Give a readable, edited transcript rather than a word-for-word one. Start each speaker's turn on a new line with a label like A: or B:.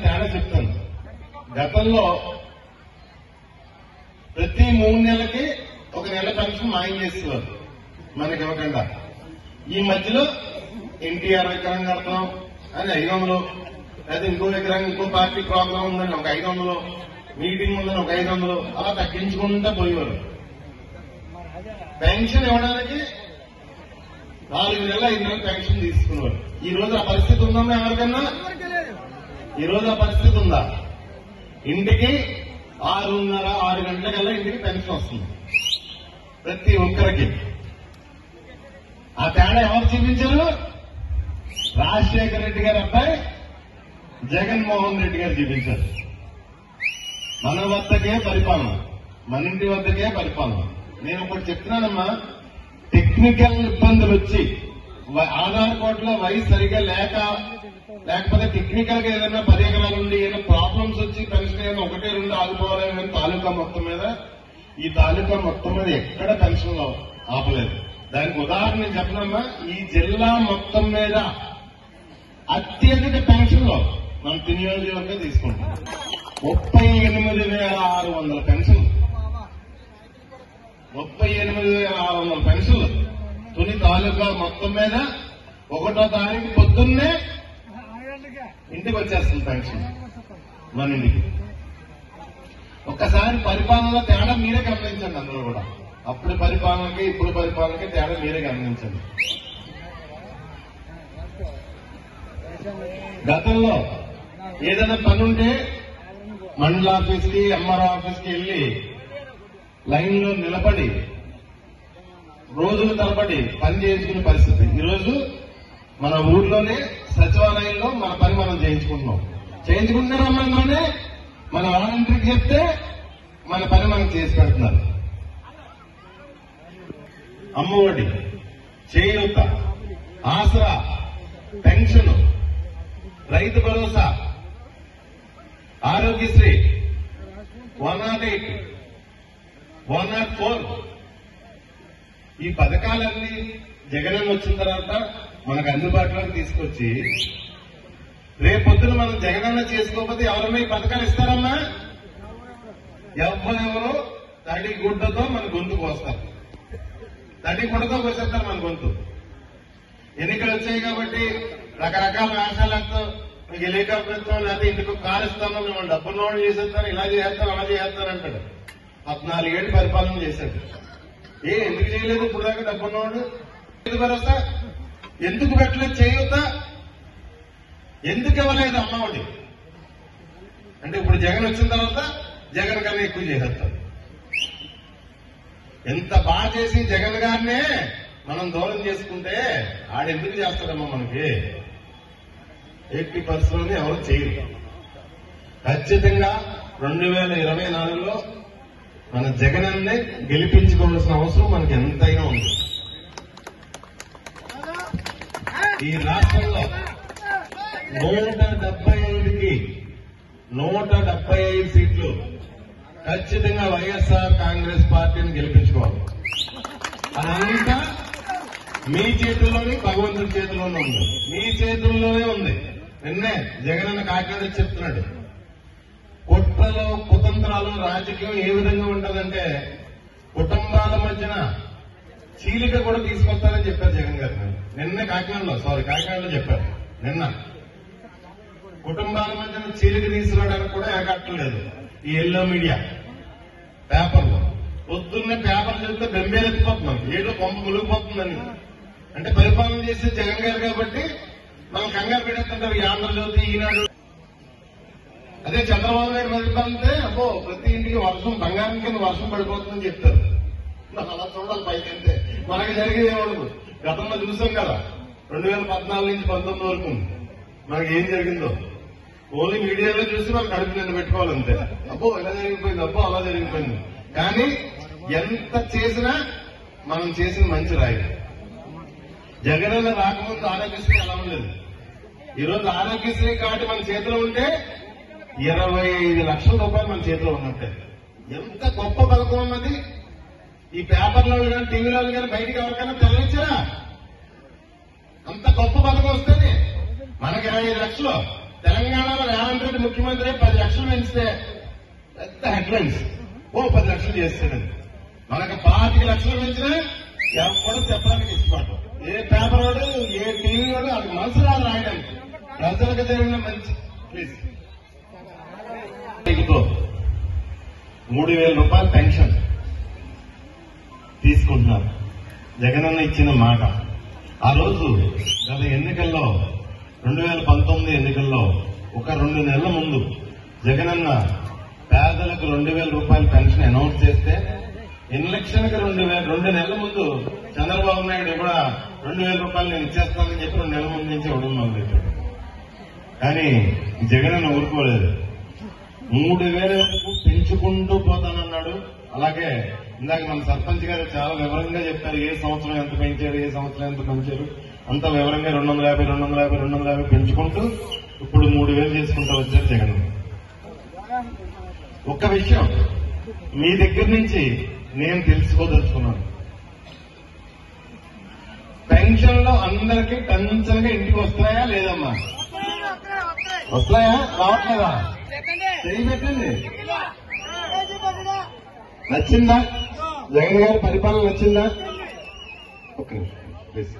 A: తేడా చెప్తాను. గతంలో ప్రతి 3 నెలలకి ఒక నెల పెన్షన్ మాయం చేసేవారు మనకి ఇవ్వకుండా. ఈ మధ్యలో ఎన్టీఆర్ విగ్రహం కడతాం అని 500, లేదా ఇంకో విగ్రహం ఇంకో పార్టీ ప్రోగ్రాం ఉందని ఒక 500, మీటింగ్ ఉందని ఒక 500, అలా తగ్గించుకుంటూ పోయేవారు. పెన్షన్ ఇవ్వడానికి 4 నెలలు 5 నెలలు పెన్షన్ తీసుకునేవారు. ఈ రోజు ఆ పరిస్థితి ఉందమ్మా ఎవరికన్నా? ఈ రోజు ఆ పరిస్థితి ఉందా? ఇంటికి 6:30, 6 గంటలకల్లా ఇంటికి పెన్షన్ వస్తుంది ప్రతి ఒక్కరికి. ఆ తేడా ఎవరు చూపించారు? రాజశేఖర రెడ్డి గారి అబ్బాయి జగన్మోహన్ రెడ్డి గారు చూపించారు. మన వద్దకే పరిపాలన, మన ఇంటి వద్దకే పరిపాలన. నేను ఒకటి చెప్తున్నానమ్మా, టెక్నికల్ ఇబ్బందులు వచ్చి ఆధార్ కార్డులో వయసు సరిగా లేకపోతే టెక్నికల్ గా ఏదైనా 10 ఎకరాలు ఉండి ఏదైనా ప్రాబ్లమ్స్ వచ్చి పెన్షన్ ఏదైనా 1, 2 ఆగిపోవాలి కానీ తాలూకా మొత్తం మీద, ఈ తాలూకా మొత్తం మీద ఎక్కడ పెన్షన్ ఆపలేదు. దానికి ఉదాహరణ నేను చెప్పనమ్మా, ఈ జిల్లా మొత్తం మీద అత్యధిక పెన్షన్లో మనం నియోజకవర్గం తీసుకుంటాం. 38,600 పెన్షన్లు, 38,600 పెన్షన్లు తుని తాలూకా మొత్తం మీద 1వ తారీఖు పొద్దున్నే ఇంటికి వచ్చేస్తుంది పెన్షన్ మన ఇంటికి. ఒక్కసారి పరిపాలనలో తేడా మీరే గమనించండి. అందరూ కూడా అప్పుడు పరిపాలనకి ఇప్పుడు పరిపాలనకి తేడా మీరే గమనించండి. గతంలో ఏదైనా పని ఉంటే మండల ఆఫీస్కి, ఎంఆర్ఓ ఆఫీస్కి వెళ్లి లైన్లో నిలబడి రోజుల తరబడి పని చేయించుకునే పరిస్థితి. ఈరోజు మన ఊర్లోనే సచివాలయంలో మన పని మనం చేయించుకుంటున్నారమ్మనే మన వాలంటీర్కి చెప్తే మన పని మనం చేసి పెడుతున్నారు. అమ్మఒడి, చేయూత, ఆసరా, పెన్షన్, రైతు భరోసా, ఆరోగ్యశ్రీ, 108, 104 ఈ పథకాలన్నీ జగన్ వచ్చిన తర్వాత మనకు అందుబాటులోకి తీసుకొచ్చి రేపొద్దున మనం జగనన్న చేసుకోకపోతే ఎవరన్నా ఈ పథకాలు ఇస్తారమ్మా? ఎవరెవరో తడి గుడ్డతో మన గొంతు కోస్తారు, తడి గుడ్డతో కోసేస్తారు మన గొంతు. ఎన్నికలు వచ్చాయి కాబట్టి రకరకాల వేషాలతో మీకు హెలికాప్టర్ ఇస్తాం, లేకపోతే ఇంటికి కారు ఇస్తాను, మేము డబ్బులు లోన్ చేసేస్తాను, ఇలా చేస్తాను, అలా చేస్తాను అంటాడు. 14 ఏళ్ళు పరిపాలన చేశాడు. ఎందుకు చేయలేదు ఇప్పుడు దాకా డబ్బున్నవాడు? రైతు భరోసా ఎందుకు పెట్టలేదు? చేయూత ఎందుకు ఇవ్వలేదు? అమ్మఒడి అంటే ఇప్పుడు జగన్ వచ్చిన తర్వాత జగన్ కన్నా ఎక్కువ చేసేస్తాడు. ఎంత బాగా చేసి జగన్ గారినే మనం దూరం చేసుకుంటే ఆడెందుకు చేస్తాడమ్మా? మనకి 80% ఎవరు చేయరు. ఖచ్చితంగా 2024లో మన జగనన్నే గెలిపించుకోవాల్సిన అవసరం మనకి ఎంతైనా ఉంది. ఈ రాష్ట్రంలో 175కి 175 సీట్లు ఖచ్చితంగా వైఎస్ఆర్ కాంగ్రెస్ పార్టీని గెలిపించుకోవాలి. అదంతా మీ చేతుల్లోని, భగవంతుడి చేతుల్లోనే ఉంది. మీ చేతుల్లోనే ఉంది. నిన్నే జగనన్న కాకినాడ చెప్తున్నాడు, కుట్రలు, కుతంత్రాలు, రాజకీయం ఏ విధంగా ఉంటుందంటే కుటుంబాల మధ్యన చీలిక కూడా తీసుకొస్తారని చెప్పారు జగన్ గారు. నిన్న కాకినాడలో చెప్పారు. నిన్న కుటుంబాల మధ్యన చీలిక తీసుకురావడానికి కూడా ఏకట్టలేదు ఈ ఎల్లో మీడియా పేపర్లో. పొద్దున్నే పేపర్ చదివితే బెంబేలెత్తిపోతున్నాం, ఏదో కొంప మునిగిపోతుందని. అంటే పరిపాలన చేసే జగన్ గారు కాబట్టి మనం కంగారు పెట్టేస్తుంటారు. ఈ ఆంధ్రజ్యోతి, ఈనాడు. అదే చంద్రబాబు గారు పరిపాలనతే అబ్బో ప్రతి ఇంటికి వర్షం, బంగారం కింద వర్షం పడిపోతుందని చెప్తారు. అలా చూడాలి పైకి. అంతే మనకి జరిగేది ఏమడదు. గతంలో చూసాం కదా, 2014 నుంచి 19 వరకు మనకి ఏం జరిగిందో ఓన్లీ మీడియాలో చూసి మనం కడుపు నిండా పెట్టుకోవాలంతే. అబ్బో ఇలా జరిగిపోయింది, అబ్బో అలా జరిగిపోయింది. కానీ ఎంత చేసినా మనం చేసిన మంచి రాయి. జగనన్న రాకముందు ఆరోగ్యశ్రీ ఎలా ఉండేది? ఈరోజు ఆరోగ్యశ్రీ కార్డు మన చేతిలో ఉంటే 25 లక్షల రూపాయలు మన చేతిలో ఉన్నట్టే. ఎంత గొప్ప పథకం ఉన్నది. ఈ పేపర్లో కానీ టీవీలో కానీ బయటికి ఎవరికైనా తెలవించరా? అంత గొప్ప పథకం వస్తుంది. మనకి 25 లక్షలు. తెలంగాణలో రేవంత్ రెడ్డి ముఖ్యమంత్రి 10 లక్షలు పెంచితే పెద్ద హెడ్లైన్స్. 10 లక్షలు చేస్తాడని. మనకు 25 లక్షలు పెంచినా ఎవరు చెప్పడానికి ఇష్టపడరు. ఏ పేపర్ వాడు, ఏ టీవీ వాడు అది మనసు రాదు రాయడానికి. ప్రజలకు జరిగిన మంచి ప్లీజ్ 3,000 రూపాయలు పెన్షన్ తీసుకుంటున్నారు. జగనన్న ఇచ్చిన మాట. ఆ రోజు గత ఎన్నికల్లో 2019 ఎన్నికల్లో ఒక 2 నెలల ముందు జగనన్న పేదలకు 2,000 రూపాయలు పెన్షన్ అనౌన్స్ చేస్తే ఎలక్షన్ కి 2 నెలల ముందు చంద్రబాబు నాయుడు కూడా 2,000 రూపాయలు నేను ఇచ్చేస్తానని చెప్పి 2 నెలల ముందు నుంచి ఇవ్వడం మొదలెట్టాడు. కానీ జగనన్న ఊరుకోలేదు. 3,000 వరకు పెంచుకుంటూ పోతానన్నాడు. అలాగే ఇందాక మన సర్పంచ్ గారు చాలా వివరంగా చెప్పారు. ఏ సంవత్సరం ఎంత పెంచారు, ఏ సంవత్సరం ఎంత పెంచారు, అంత వివరంగా 250 పెంచుకుంటూ ఇప్పుడు 3,000 చేసుకుంటూ వచ్చారు జగన్. ఒక్క విషయం మీ దగ్గర నుంచి నేను తెలుసుకోదలుచుకున్నాను. పెన్షన్లో అందరికీ టెన్షన్గా ఇంటికి వస్తాయా లేదమ్మా? వస్తాయా? రావట్లేదా? చేయబెట్టండి. నచ్చిందా? జగన్ గారి పరిపాలన నచ్చిందా? Okay please.